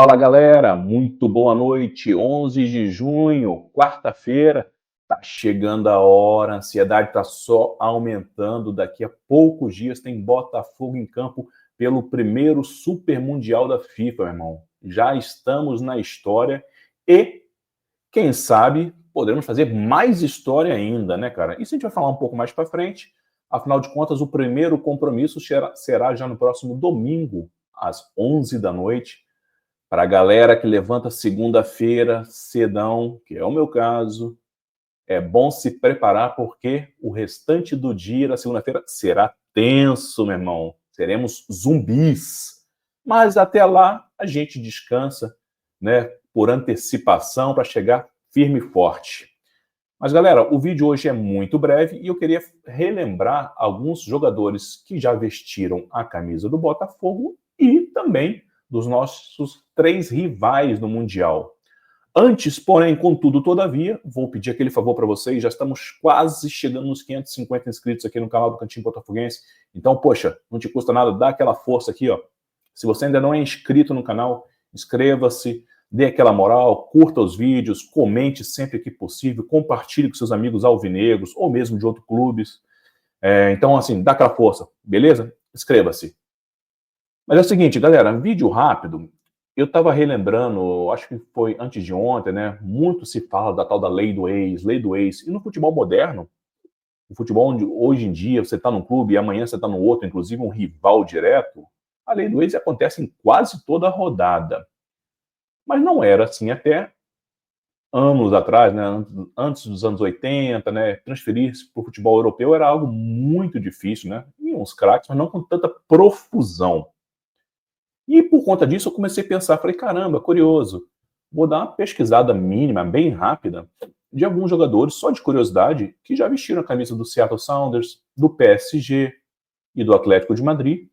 Fala galera, muito boa noite. 11 de junho, quarta-feira. Tá chegando a hora, a ansiedade tá só aumentando. Daqui a poucos dias tem Botafogo em campo pelo primeiro Super Mundial da FIFA, meu irmão. Já estamos na história e, quem sabe, poderemos fazer mais história ainda, né, cara? Isso a gente vai falar um pouco mais para frente. Afinal de contas, o primeiro compromisso será já no próximo domingo, às 11 da noite. Para a galera que levanta segunda-feira cedão, que é o meu caso, é bom se preparar porque o restante do dia da segunda-feira será tenso, meu irmão. Seremos zumbis. Mas até lá a gente descansa, né, por antecipação para chegar firme e forte. Mas galera, o vídeo hoje é muito breve e eu queria relembrar alguns jogadores que já vestiram a camisa do Botafogo e também dos nossos três rivais no Mundial. Antes, porém, contudo, todavia, vou pedir aquele favor para vocês, já estamos quase chegando nos 550 inscritos aqui no canal do Cantinho Botafoguense, então, poxa, não te custa nada, dá aquela força aqui, ó. Se você ainda não é inscrito no canal, inscreva-se, dê aquela moral, curta os vídeos, comente sempre que possível, compartilhe com seus amigos alvinegros, ou mesmo de outros clubes. Então, assim, dá aquela força, beleza? Inscreva-se. Mas é o seguinte, galera, vídeo rápido. Eu estava relembrando, acho que foi antes de ontem, né? Muito se fala da tal da lei do ex, lei do ex. E no futebol moderno, o futebol onde hoje em dia você está num clube e amanhã você está no outro, inclusive um rival direto, a lei do ex acontece em quase toda a rodada. Mas não era assim até anos atrás, né? Antes dos anos 80, né? Transferir-se para o futebol europeu era algo muito difícil, né? E uns craques, mas não com tanta profusão. E por conta disso eu comecei a pensar, falei, caramba, curioso, vou dar uma pesquisada mínima, bem rápida, de alguns jogadores, só de curiosidade, que já vestiram a camisa do Seattle Sounders, do PSG e do Atlético de Madrid,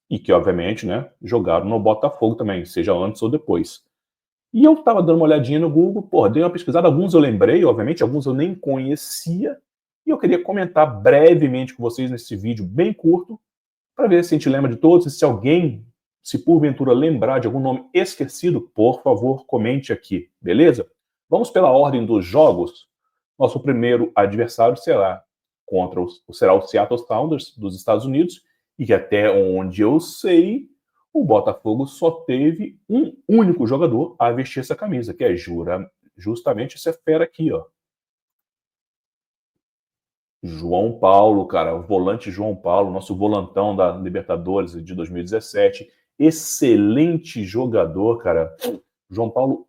e que, obviamente, né, jogaram no Botafogo também, seja antes ou depois. E eu estava dando uma olhadinha no Google, porra, dei uma pesquisada, alguns eu lembrei, obviamente, alguns eu nem conhecia, e eu queria comentar brevemente com vocês nesse vídeo bem curto, para ver se a gente lembra de todos, e se alguém, se porventura lembrar de algum nome esquecido, por favor, comente aqui, beleza? Vamos pela ordem dos jogos. Nosso primeiro adversário será o Seattle Sounders dos Estados Unidos, e que até onde eu sei, o Botafogo só teve um único jogador a vestir essa camisa, que é justamente essa fera aqui, ó. João Paulo, cara, o volante João Paulo, nosso volantão da Libertadores de 2017, excelente jogador, cara. João Paulo,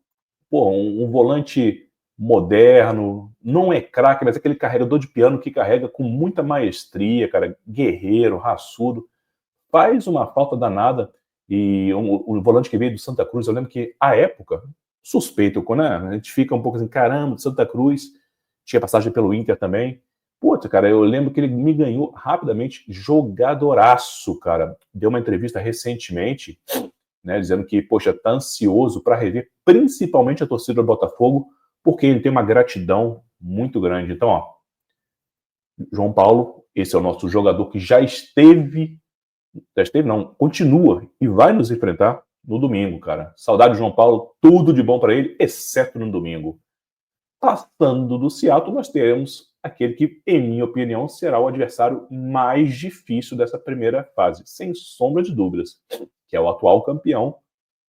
pô, um volante moderno, não é craque, mas é aquele carregador de piano que carrega com muita maestria, cara, guerreiro, raçudo, faz uma falta danada. E o volante que veio do Santa Cruz, eu lembro que, à época, suspeito, né? A gente fica um pouco assim, caramba, do Santa Cruz, tinha passagem pelo Inter também. Puta, cara, eu lembro que ele me ganhou rapidamente, jogadoraço, cara. Deu uma entrevista recentemente, né, dizendo que, poxa, tá ansioso para rever principalmente a torcida do Botafogo, porque ele tem uma gratidão muito grande. Então, ó, João Paulo, esse é o nosso jogador que já esteve não, continua e vai nos enfrentar no domingo, cara. Saudade de João Paulo, tudo de bom para ele, exceto no domingo. Passando do Seattle, nós teremos aquele que, em minha opinião, será o adversário mais difícil dessa primeira fase, sem sombra de dúvidas, que é o atual campeão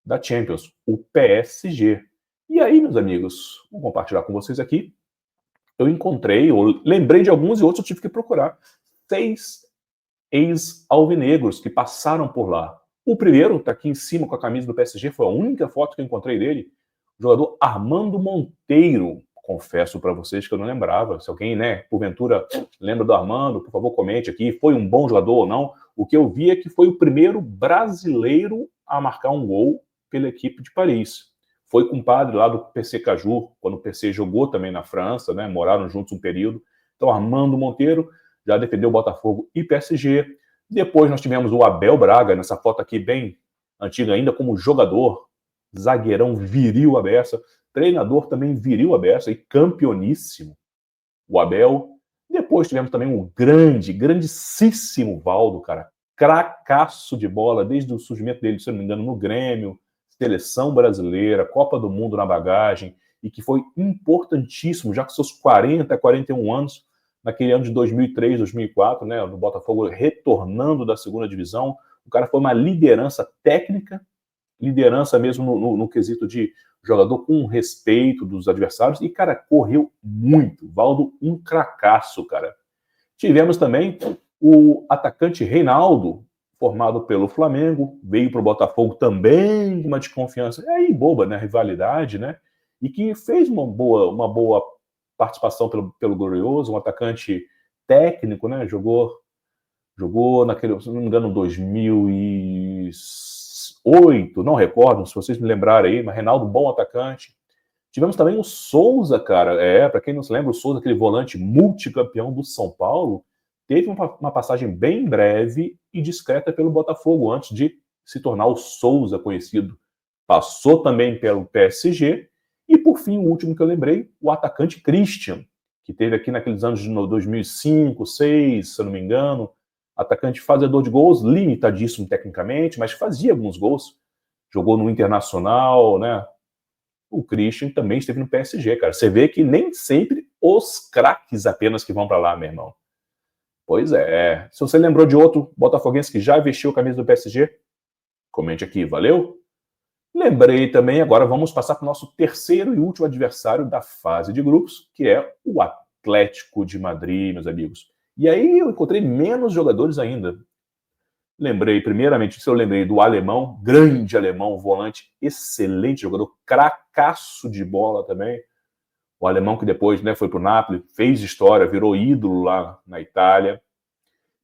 da Champions, o PSG. E aí, meus amigos, vou compartilhar com vocês aqui. Eu lembrei de alguns e outros eu tive que procurar. 6 ex-alvinegros que passaram por lá. O primeiro está aqui em cima com a camisa do PSG, foi a única foto que eu encontrei dele. O jogador Armando Monteiro. Confesso para vocês que eu não lembrava. Se alguém, né, porventura lembra do Armando, por favor, comente aqui. Foi um bom jogador ou não? O que eu vi é que foi o primeiro brasileiro a marcar um gol pela equipe de Paris. Foi compadre lá do PC Cajur, quando o PC jogou também na França, né, moraram juntos um período. Então, Armando Monteiro já defendeu Botafogo e PSG. Depois nós tivemos o Abel Braga, nessa foto aqui bem antiga ainda, como jogador, zagueirão viril a beça, treinador também viril a beça e campeoníssimo, o Abel. Depois tivemos também um grandíssimo Valdo, cara, cracaço de bola, desde o surgimento dele, se não me engano, no Grêmio, seleção brasileira, Copa do Mundo na bagagem, e que foi importantíssimo, já com seus 40, 41 anos, naquele ano de 2003, 2004, né, no Botafogo retornando da segunda divisão. O cara foi uma liderança técnica, liderança mesmo no quesito de jogador com respeito dos adversários, e, cara, correu muito. Valdo, um cracaço, cara. Tivemos também o atacante Reinaldo, formado pelo Flamengo, veio para o Botafogo também com uma desconfiança, aí boba, né, rivalidade, né, e que fez uma boa participação pelo Glorioso, um atacante técnico, né, jogou naquele, se não me engano, 2008, não recordo, se vocês me lembrarem aí, mas Reinaldo, bom atacante. Tivemos também o Souza, cara, para quem não se lembra, o Souza, aquele volante multicampeão do São Paulo, teve uma passagem bem breve e discreta pelo Botafogo, antes de se tornar o Souza conhecido. Passou também pelo PSG, e por fim, o último que eu lembrei, o atacante Christian, que teve aqui naqueles anos de 2005, 2006, se eu não me engano, atacante fazedor de gols, limitadíssimo tecnicamente, mas fazia alguns gols, jogou no Internacional, né? O Christian também esteve no PSG, cara. Você vê que nem sempre os craques apenas que vão para lá, meu irmão. Pois é. Se você lembrou de outro botafoguense que já vestiu a camisa do PSG, comente aqui, valeu? Lembrei também, agora vamos passar para o nosso terceiro e último adversário da fase de grupos, que é o Atlético de Madrid, meus amigos. E aí eu encontrei menos jogadores ainda. Lembrei, primeiramente, eu lembrei do alemão, grande alemão, volante, excelente jogador, cracaço de bola também. O alemão que depois, né, foi para o Napoli, fez história, virou ídolo lá na Itália.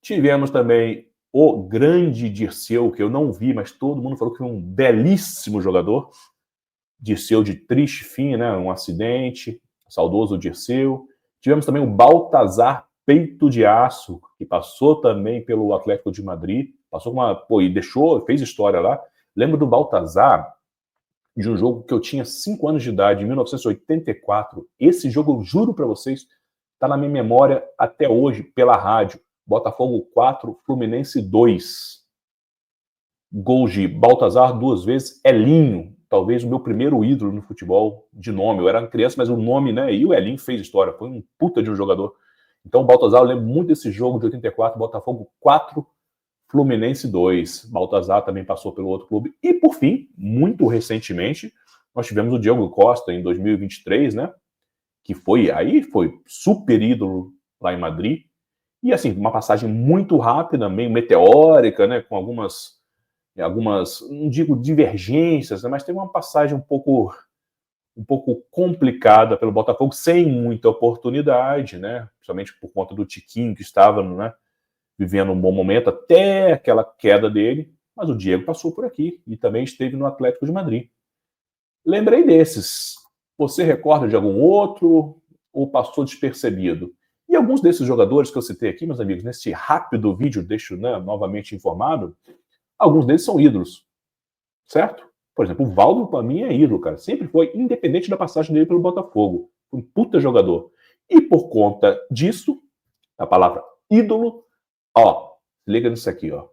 Tivemos também o grande Dirceu, que eu não vi, mas todo mundo falou que foi um belíssimo jogador. Dirceu de triste fim, né, um acidente, saudoso Dirceu. Tivemos também o Baltazar Peito de Aço, que passou também pelo Atlético de Madrid, passou com e fez história lá. Lembro do Baltazar, de um jogo que eu tinha 5 anos de idade, em 1984. Esse jogo, eu juro para vocês, está na minha memória até hoje, pela rádio. Botafogo 4, Fluminense 2. Gol de Baltazar 2 vezes, Elinho, talvez o meu primeiro ídolo no futebol de nome. Eu era criança, mas o nome, né? E o Elinho fez história, foi um puta de um jogador. Então, o Baltazar, eu lembro muito desse jogo de 84, Botafogo 4, Fluminense 2. Baltazar também passou pelo outro clube. E, por fim, muito recentemente, nós tivemos o Diogo Costa em 2023, né? Que foi super ídolo lá em Madrid. E, assim, uma passagem muito rápida, meio meteórica, né? Com algumas, não digo divergências, né, mas teve uma passagem um pouco complicada pelo Botafogo, sem muita oportunidade, né? Principalmente por conta do Tiquinho, que estava, né, vivendo um bom momento, até aquela queda dele, mas o Diego passou por aqui e também esteve no Atlético de Madrid. Lembrei desses. Você recorda de algum outro ou passou despercebido? E alguns desses jogadores que eu citei aqui, meus amigos, nesse rápido vídeo, deixo, né, novamente informado, alguns deles são ídolos, certo? Por exemplo, o Valdo, para mim, é ídolo, cara. Sempre foi, independente da passagem dele pelo Botafogo. Um puta jogador. E por conta disso, a palavra ídolo, ó, liga nisso aqui, ó.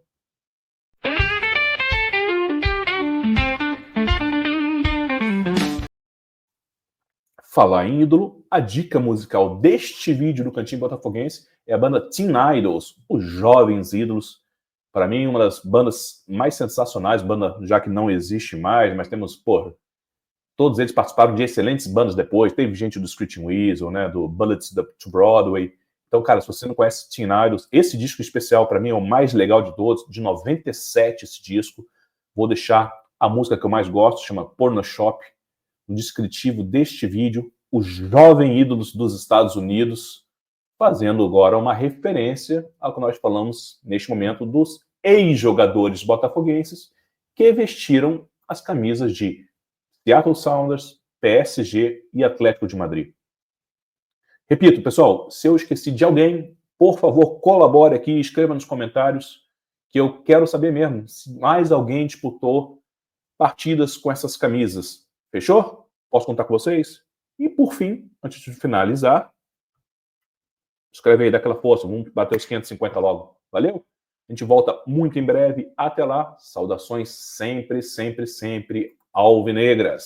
Falar em ídolo, a dica musical deste vídeo do Cantinho Botafoguense é a banda Teen Idols, os Jovens Ídolos. Para mim, uma das bandas mais sensacionais, banda já que não existe mais, mas temos, todos eles participaram de excelentes bandas depois. Teve gente do Screeching Weasel, né, do Bullets to Broadway. Então, cara, se você não conhece Teen Idols, esse disco especial para mim é o mais legal de todos, de 97 esse disco. Vou deixar a música que eu mais gosto, chama Porno Shop, no descritivo deste vídeo, os jovens ídolos dos Estados Unidos, fazendo agora uma referência ao que nós falamos neste momento dos ex-jogadores botafoguenses que vestiram as camisas de Seattle Sounders, PSG e Atlético de Madrid. Repito, pessoal, se eu esqueci de alguém, por favor, colabore aqui, escreva nos comentários, que eu quero saber mesmo se mais alguém disputou partidas com essas camisas. Fechou? Posso contar com vocês? E por fim, antes de finalizar, escreve aí, dá aquela força, vamos bater os 550 logo. Valeu? A gente volta muito em breve. Até lá, saudações sempre, sempre, sempre alvinegras.